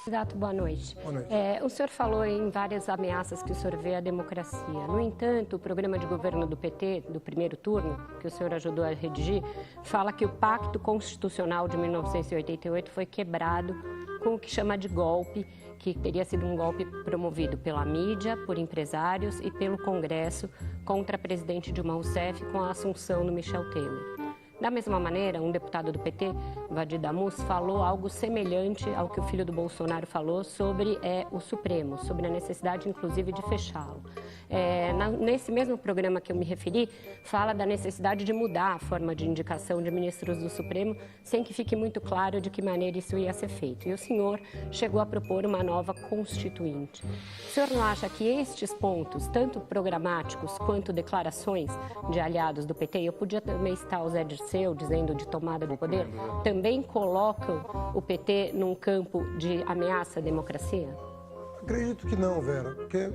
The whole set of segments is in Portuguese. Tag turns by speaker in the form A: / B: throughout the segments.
A: Candidato, boa noite.
B: Boa noite.
A: O senhor falou em várias ameaças que o senhor vê à democracia. No entanto, o programa de governo do PT, do primeiro turno, que o senhor ajudou a redigir, fala que o Pacto Constitucional de 1988 foi quebrado com o que chama de golpe, que teria sido um golpe promovido pela mídia, por empresários e pelo Congresso contra a presidente Dilma Rousseff com a assunção do Michel Temer. Da mesma maneira, um deputado do PT, Vadir Damus, falou algo semelhante ao que o filho do Bolsonaro falou sobre o Supremo, sobre a necessidade, inclusive, de fechá-lo. Nesse mesmo programa que eu me referi, fala da necessidade de mudar a forma de indicação de ministros do Supremo, sem que fique muito claro de que maneira isso ia ser feito. E o senhor chegou a propor uma nova constituinte. O senhor não acha que estes pontos, tanto programáticos quanto declarações de aliados do PT, eu podia também citar o Zé Dirceu, dizendo de tomada do poder, também colocam o PT num campo de ameaça à democracia?
B: Acredito que não, Vera, porque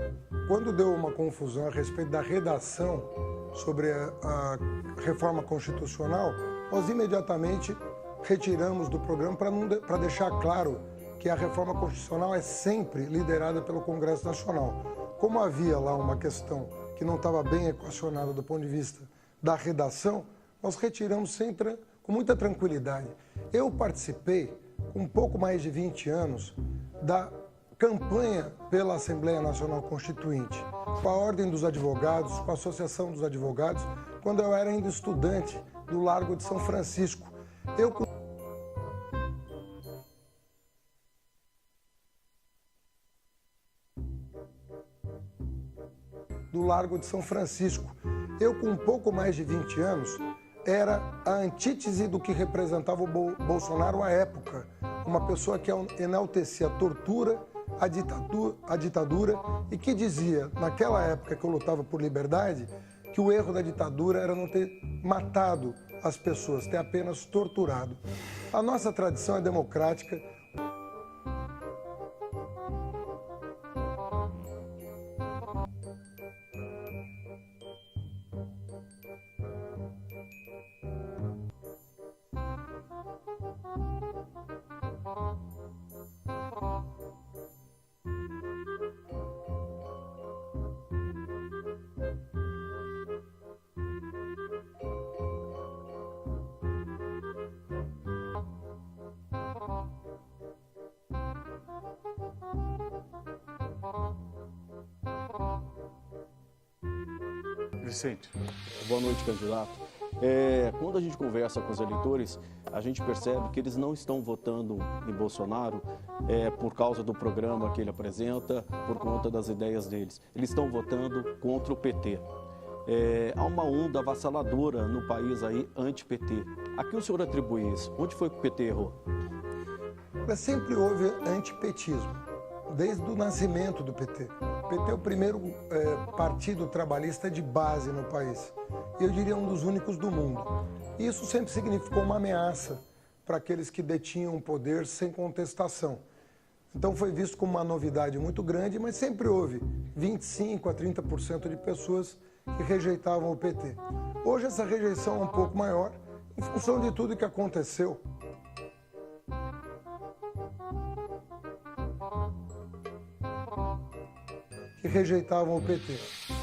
B: quando deu uma confusão a respeito da redação sobre a reforma constitucional, nós imediatamente retiramos do programa para deixar claro que a reforma constitucional é sempre liderada pelo Congresso Nacional. Como havia lá uma questão que não estava bem equacionada do ponto de vista da redação, nós retiramos sempre com muita tranquilidade. Eu participei, com um pouco mais de 20 anos, da campanha pela Assembleia Nacional Constituinte, com a Ordem dos Advogados, com a Associação dos Advogados, quando eu era ainda estudante do Largo de São Francisco. Do Largo de São Francisco. Eu, com um pouco mais de 20 anos, era a antítese do que representava o Bolsonaro à época. Uma pessoa que enaltecia a tortura, a ditadura e que dizia, naquela época que eu lutava por liberdade, que o erro da ditadura era não ter matado as pessoas, ter apenas torturado. A nossa tradição é democrática.
C: Vicente.
D: Boa noite, candidato. Quando a gente conversa com os eleitores, a gente percebe que eles não estão votando em Bolsonaro por causa do programa que ele apresenta, por conta das ideias deles. Eles estão votando contra o PT. Há uma onda avassaladora no país aí anti-PT. A que o senhor atribui isso? Onde foi que o PT errou?
B: Sempre houve antipetismo, desde o nascimento do PT. O PT é o primeiro partido trabalhista de base no país. E eu diria um dos únicos do mundo. E isso sempre significou uma ameaça para aqueles que detinham o poder sem contestação. Então foi visto como uma novidade muito grande, mas sempre houve 25% a 30% de pessoas que rejeitavam o PT. Hoje essa rejeição é um pouco maior, em função de tudo que aconteceu. Que rejeitavam o PT.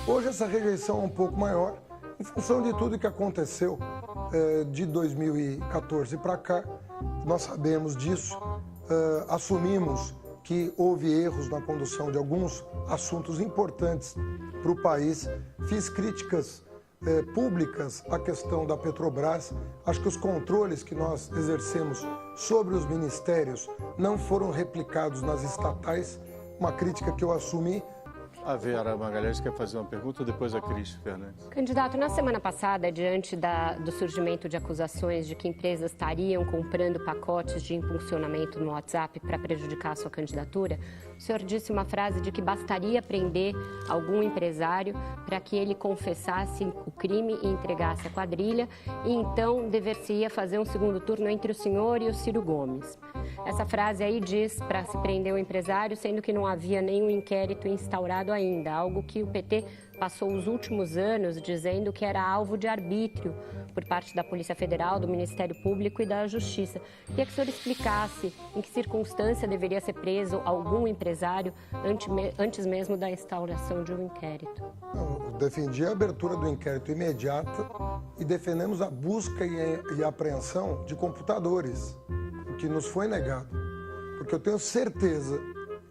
B: Hoje essa rejeição é um pouco maior, em função de tudo que aconteceu de 2014 para cá. Nós sabemos disso, assumimos que houve erros na condução de alguns assuntos importantes para o país. Fiz críticas públicas à questão da Petrobras. Acho que os controles que nós exercemos sobre os ministérios não foram replicados nas estatais, uma crítica que eu assumi.
C: A Vera Magalhães quer fazer uma pergunta, depois a Cris Fernandes.
A: Candidato, na semana passada, diante do surgimento de acusações de que empresas estariam comprando pacotes de impulsionamento no WhatsApp para prejudicar a sua candidatura, o senhor disse uma frase de que bastaria prender algum empresário para que ele confessasse o crime e entregasse a quadrilha, e então dever-se-ia fazer um segundo turno entre o senhor e o Ciro Gomes. Essa frase aí diz para se prender o empresário, sendo que não havia nenhum inquérito instaurado ainda, algo que o PT passou os últimos anos dizendo que era alvo de arbítrio por parte da Polícia Federal, do Ministério Público e da Justiça. Queria que o senhor explicasse em que circunstância deveria ser preso algum empresário antes mesmo da instauração de um inquérito.
B: Eu defendi a abertura do inquérito imediata e defendemos a busca e a apreensão de computadores, o que nos foi negado. Porque eu tenho certeza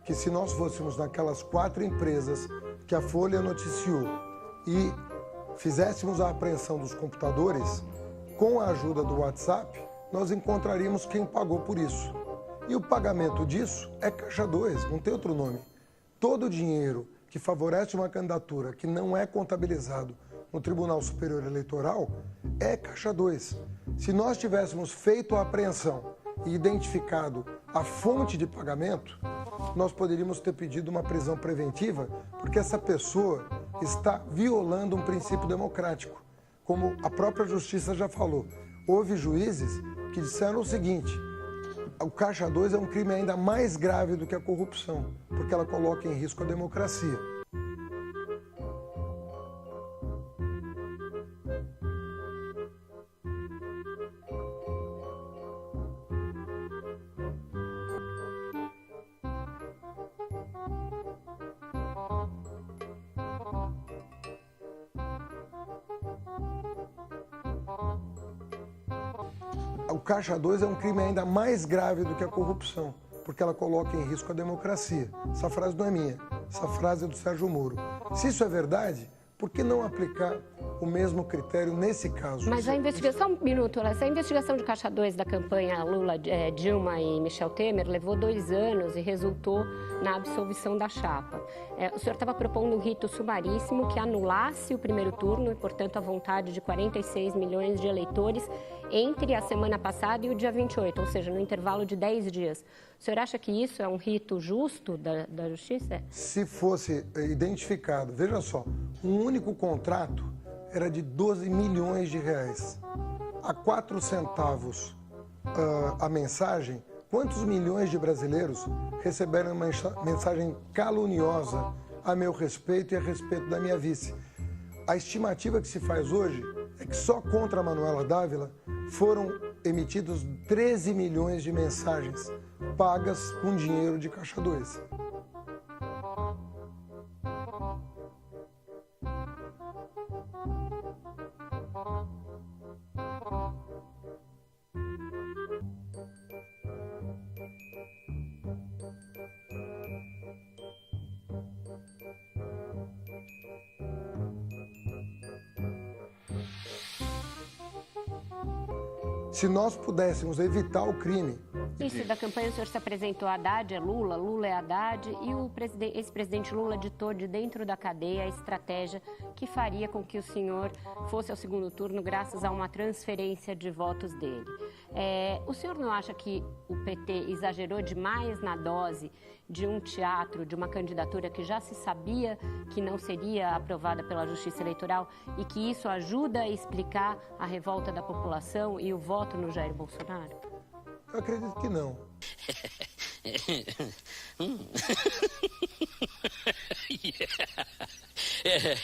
B: que se nós fôssemos naquelas 4 empresas que a Folha noticiou e fizéssemos a apreensão dos computadores, com a ajuda do WhatsApp, nós encontraríamos quem pagou por isso. E o pagamento disso é Caixa 2, não tem outro nome. Todo o dinheiro que favorece uma candidatura que não é contabilizado no Tribunal Superior Eleitoral é Caixa 2. Se nós tivéssemos feito a apreensão e identificado a fonte de pagamento, nós poderíamos ter pedido uma prisão preventiva, porque essa pessoa está violando um princípio democrático. Como a própria Justiça já falou, houve juízes que disseram o seguinte: o Caixa 2 é um crime ainda mais grave do que a corrupção, porque ela coloca em risco a democracia. O Caixa 2 é um crime ainda mais grave do que a corrupção, porque ela coloca em risco a democracia. Essa frase não é minha, essa frase é do Sérgio Moro. Se isso é verdade, por que não aplicar o mesmo critério nesse caso?
A: Mas a investigação, um minuto, essa investigação de Caixa 2 da campanha Lula, Dilma e Michel Temer levou 2 anos e resultou na absolvição da chapa. O senhor estava propondo um rito sumaríssimo que anulasse o primeiro turno e, portanto, a vontade de 46 milhões de eleitores entre a semana passada e o dia 28, ou seja, no intervalo de 10 dias. O senhor acha que isso é um rito justo da Justiça?
B: Se fosse identificado, veja só, um único contrato era de 12 milhões de reais. A 4 centavos a mensagem, quantos milhões de brasileiros receberam uma mensagem caluniosa a meu respeito e a respeito da minha vice? A estimativa que se faz hoje é que só contra a Manuela Dávila foram emitidos 13 milhões de mensagens pagas com dinheiro de Caixa 2. Se nós pudéssemos evitar o crime...
A: Isso, da campanha o senhor se apresentou, Haddad é Lula, Lula é Haddad, e o ex-presidente Lula ditou de dentro da cadeia a estratégia que faria com que o senhor fosse ao segundo turno graças a uma transferência de votos dele. O senhor não acha que o PT exagerou demais na dose de um teatro, de uma candidatura que já se sabia que não seria aprovada pela Justiça Eleitoral e que isso ajuda a explicar a revolta da população e o voto no Jair Bolsonaro?
B: Eu acredito que não.
E: Yeah.